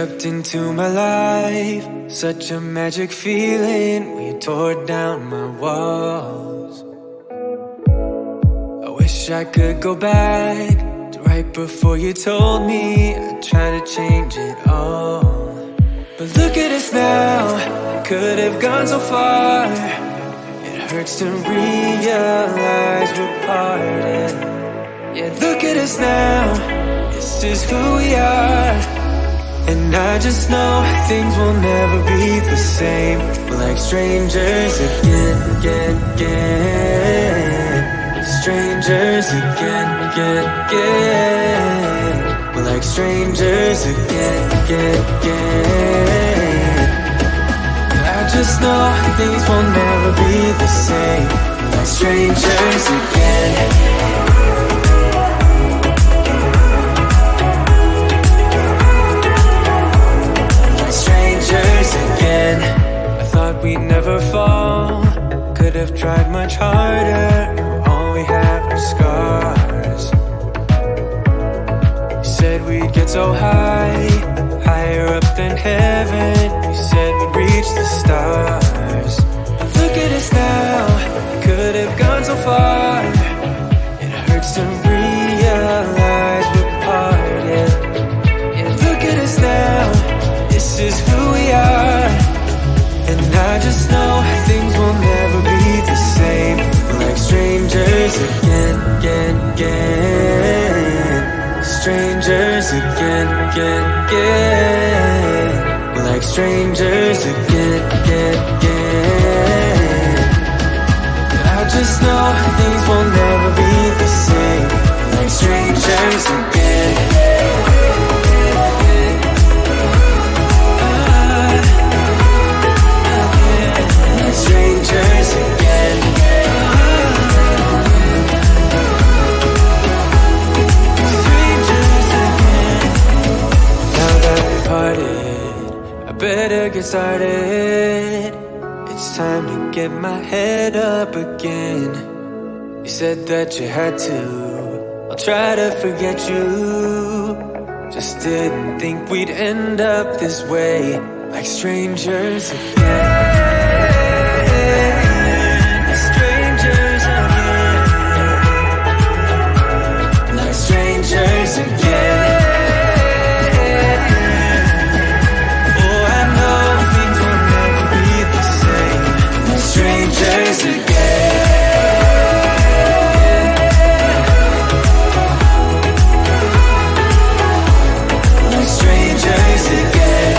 stepped into my life, such a magic feeling when you tore down my walls. I wish I could go back to right before you told me I'd try to change it all. But look at us now, could have gone so far. It hurts to realize we're parted. Yeah, look at us now, this is who we are. And I just know things will never be the same. We're like strangers again. Strangers again. We're like strangers again. I just know things will never be the same. We're like strangers again. Again. I thought we'd never fall, could have tried much harder. All we have are scars. You said we'd get so high, higher up than heaven. You said we'd reach the stars. But look at us now, could have gone so far. It hurts to realize we're parted. Yeah, look at us now, this is who we are. And I just know things will never be the same. We're like strangers again. Strangers again. We're like strangers again. I just know things will never be the same. We're like strangers again. Strangers again. Strangers again. Now that we parted, I better get started. It's time to get my head up again. You said that you had to, I'll try to forget you. Just didn't think we'd end up this way, like strangers again. Strangers again. Oh, I know things will never be the same. We're strangers again. We're strangers again.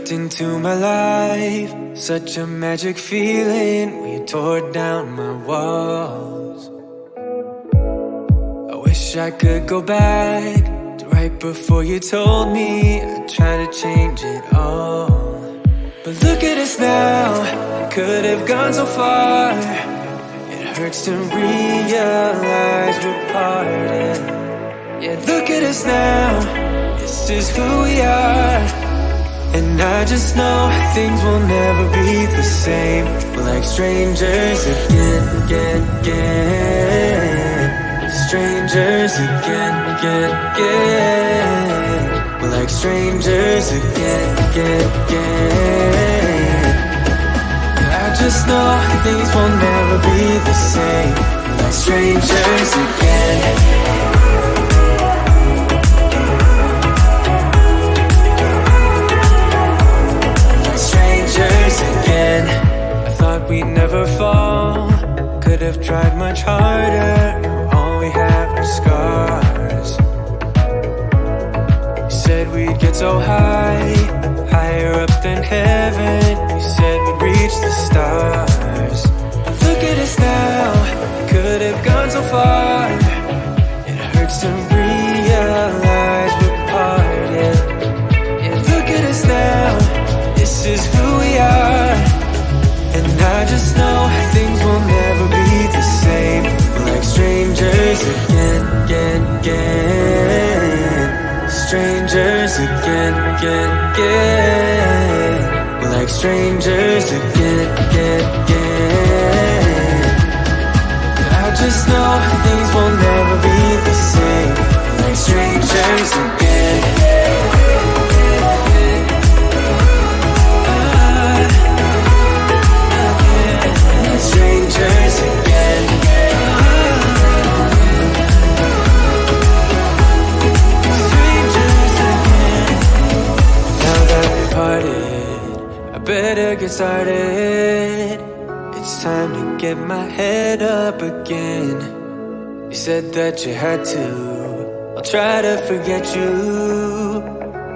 stepped into my life. Such a magic feeling when you tore down my walls. I wish I could go back to right before you told me I'd try to change it all. But look at us now, I could have gone so far. It hurts to realize we're parted. Yeah, look at us now, this is who we are. And I just know things will never be the same. We're like strangers again. Strangers again. We're like strangers again. I just know things will never be the same. We're like strangers again. Again. I thought we'd never fall. Could have tried much harder. Now all we have are scars. You said we'd get so high, higher up than heaven. You said we'd reach the stars. But look at us now, could have gone so far. It hurts to realize we're parted. Yeah, look at us now, this is who we are. And I just know things will never be the same. We're like strangers again. Strangers again. We're like strangers again. I just know things will never be the same. We're like strangers again. Strangers again. Strangers again. Now that we parted, I better get started. It's time to get my head up again. You said that you had to. I'll try to forget you.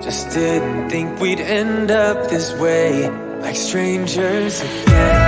Just didn't think we'd end up this way, like strangers again.